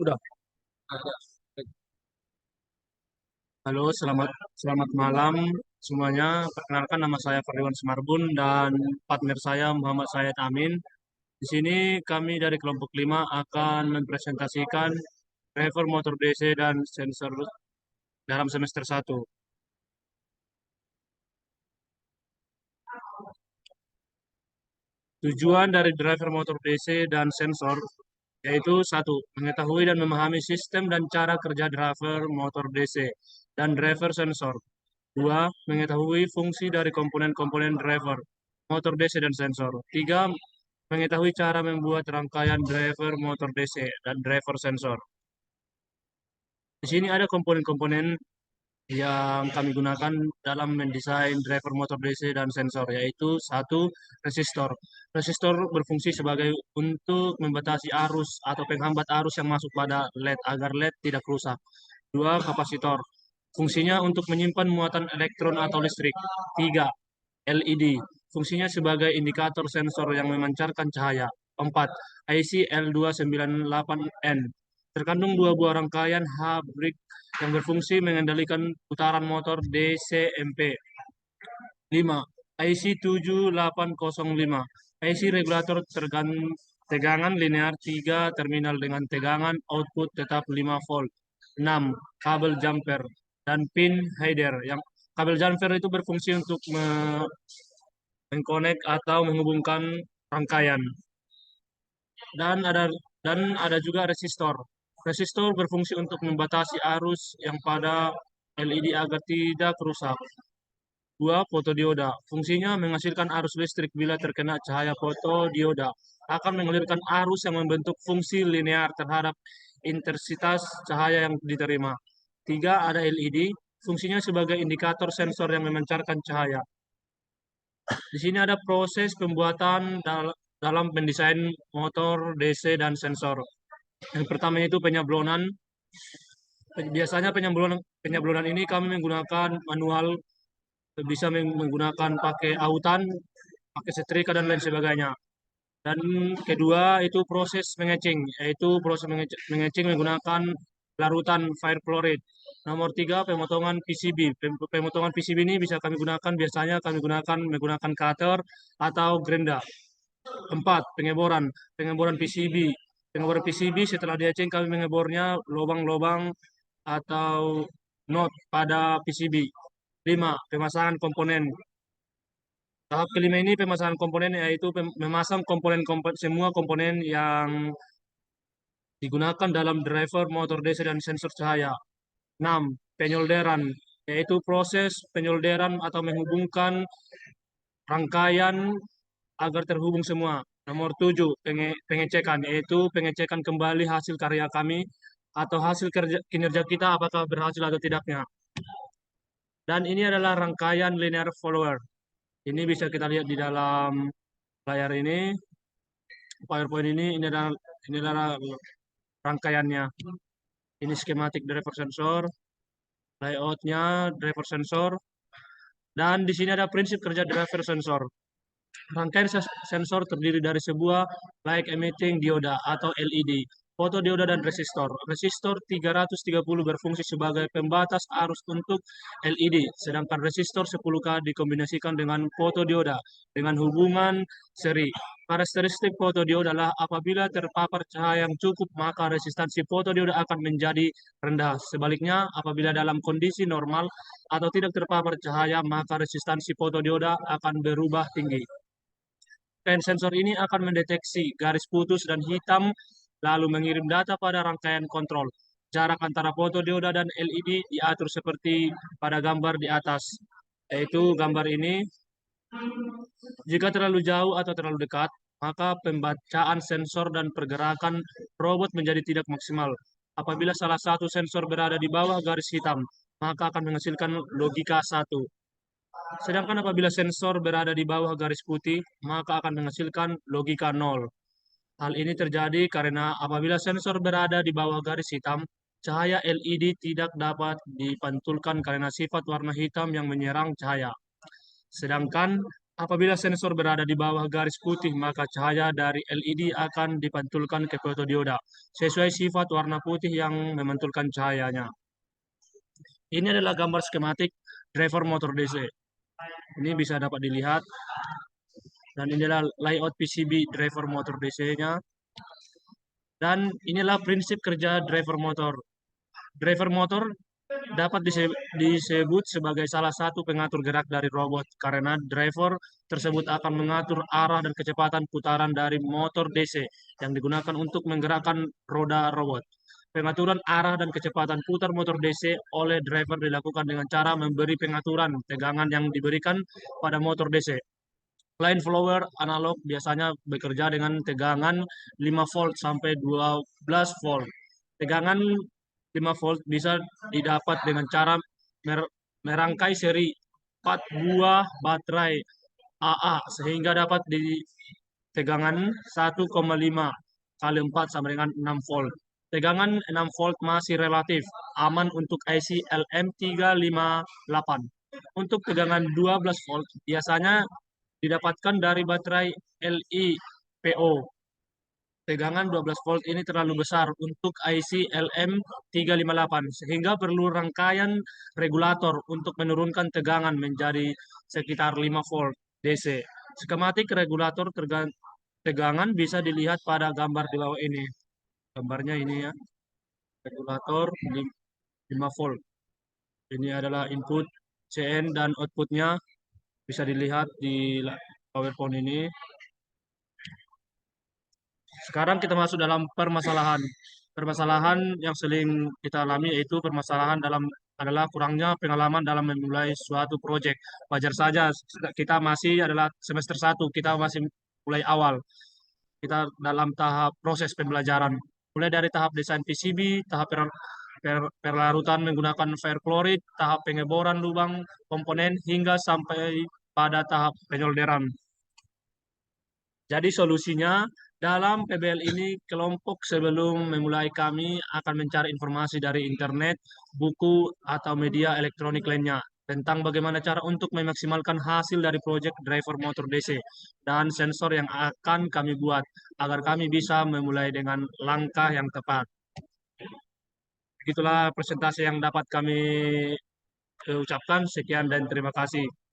Udah. Halo, selamat selamat malam semuanya. Perkenalkan nama saya Ferdinand Semarbun dan partner saya Muhammad Syed Amin. Di sini kami dari kelompok 5 akan mempresentasikan driver motor DC dan sensor dalam semester 1. Tujuan dari driver motor DC dan sensor yaitu satu, mengetahui dan memahami sistem dan cara kerja driver motor DC dan driver sensor. Dua, mengetahui fungsi dari komponen-komponen driver, motor DC dan sensor. Tiga, mengetahui cara membuat rangkaian driver motor DC dan driver sensor. Di sini ada komponen-komponen yang kami gunakan dalam mendesain driver motor DC dan sensor, yaitu satu, resistor. Resistor berfungsi sebagai untuk membatasi arus atau penghambat arus yang masuk pada LED agar LED tidak rusak. Dua, kapasitor. Fungsinya untuk menyimpan muatan elektron atau listrik. Tiga, LED. Fungsinya sebagai indikator sensor yang memancarkan cahaya. Empat, IC L298N. Terkandung dua buah rangkaian H-brick yang berfungsi mengendalikan putaran motor DCMP. 5. IC 7805. IC regulator tegangan linear 3 terminal dengan tegangan output tetap 5 volt. 6. Kabel jumper dan pin header. Yang kabel jumper itu berfungsi untuk mengkonek atau menghubungkan rangkaian. Dan ada ada juga resistor. Resistor berfungsi untuk membatasi arus yang pada LED agar tidak rusak. Dua, fotodioda. Fungsinya menghasilkan arus listrik bila terkena cahaya fotodioda. Akan mengalirkan arus yang membentuk fungsi linear terhadap intensitas cahaya yang diterima. Tiga, ada LED. Fungsinya sebagai indikator sensor yang memancarkan cahaya. Di sini ada proses pembuatan dalam pendesain motor DC dan sensor. Yang pertama itu penyablonan. Biasanya penyablonan ini kami menggunakan manual, bisa menggunakan pakai autan, pakai setrika dan lain sebagainya. Dan kedua itu proses mengecing, yaitu proses mengecing menggunakan larutan firefluoride. Nomor tiga, pemotongan PCB. Pemotongan PCB ini bisa kami gunakan, biasanya kami gunakan menggunakan cutter atau gerinda. Empat, pengeboran. Pengeboran PCB. Pengeboran PCB setelah diecing kami mengebornya lubang-lubang atau not pada PCB. Lima, pemasangan komponen. Tahap kelima ini pemasangan komponen, yaitu memasang semua komponen yang digunakan dalam driver motor DC dan sensor cahaya. 6. Penyolderan, yaitu proses penyolderan atau menghubungkan rangkaian agar terhubung semua. Nomor 7. Pengecekan, yaitu pengecekan kembali hasil karya kami atau hasil kinerja kita apakah berhasil atau tidaknya. Dan ini adalah rangkaian linear follower. Ini bisa kita lihat di dalam layar ini. PowerPoint ini adalah rangkaiannya. Ini skematik driver sensor, layoutnya driver sensor, dan di sini ada prinsip kerja driver sensor. Rangkaian sensor terdiri dari sebuah light emitting dioda atau LED, fotodioda dan resistor. Resistor 330 berfungsi sebagai pembatas arus untuk LED, sedangkan resistor 10K dikombinasikan dengan fotodioda dengan hubungan seri. Karakteristik fotodioda adalah apabila terpapar cahaya yang cukup, maka resistansi fotodioda akan menjadi rendah. Sebaliknya, apabila dalam kondisi normal atau tidak terpapar cahaya, maka resistansi fotodioda akan berubah tinggi. Dan sensor ini akan mendeteksi garis putus dan hitam, lalu mengirim data pada rangkaian kontrol. Jarak antara fotodioda dan LED diatur seperti pada gambar di atas, yaitu gambar ini. Jika terlalu jauh atau terlalu dekat, maka pembacaan sensor dan pergerakan robot menjadi tidak maksimal. Apabila salah satu sensor berada di bawah garis hitam, maka akan menghasilkan logika 1. Sedangkan apabila sensor berada di bawah garis putih, maka akan menghasilkan logika 0. Hal ini terjadi karena apabila sensor berada di bawah garis hitam, cahaya LED tidak dapat dipantulkan karena sifat warna hitam yang menyerang cahaya. Sedangkan Apabila sensor berada di bawah garis putih, maka cahaya dari LED akan dipantulkan ke fotodioda sesuai sifat warna putih yang memantulkan cahayanya. Ini adalah gambar skematik driver motor DC. Ini bisa dapat dilihat, dan inilah layout PCB driver motor DC-nya. Dan inilah prinsip kerja driver motor. Driver motor dapat disebut sebagai salah satu pengatur gerak dari robot karena driver tersebut akan mengatur arah dan kecepatan putaran dari motor DC yang digunakan untuk menggerakkan roda robot. Pengaturan arah dan kecepatan putar motor DC oleh driver dilakukan dengan cara memberi pengaturan tegangan yang diberikan pada motor DC. Line follower analog biasanya bekerja dengan tegangan 5 volt sampai 12 volt. Tegangan 5 volt bisa didapat dengan cara merangkai seri 4 buah baterai AA sehingga dapat di tegangan 1,5 kali 4 sama dengan 6 volt. Tegangan 6 volt masih relatif aman untuk IC LM358. Untuk tegangan 12 volt biasanya didapatkan dari baterai LiPo. Tegangan 12 volt ini terlalu besar untuk IC LM358 sehingga perlu rangkaian regulator untuk menurunkan tegangan menjadi sekitar 5 volt DC. Skematik regulator tegangan bisa dilihat pada gambar di bawah ini. Gambarnya ini ya, regulator 5 volt. Ini adalah input CN dan outputnya bisa dilihat di PowerPoint ini. Sekarang kita masuk dalam permasalahan. Permasalahan yang sering kita alami yaitu permasalahan adalah kurangnya pengalaman dalam memulai suatu proyek. Wajar saja, kita masih adalah semester 1, kita masih mulai awal. Kita dalam tahap proses pembelajaran. Mulai dari tahap desain PCB, tahap perlarutan menggunakan ferroklorid, tahap pengeboran lubang komponen, hingga sampai pada tahap penyolderan. Jadi solusinya dalam PBL ini kelompok sebelum memulai kami akan mencari informasi dari internet, buku, atau media elektronik lainnya tentang bagaimana cara untuk memaksimalkan hasil dari proyek driver motor DC dan sensor yang akan kami buat agar kami bisa memulai dengan langkah yang tepat. Begitulah presentasi yang dapat kami ucapkan. Sekian dan terima kasih.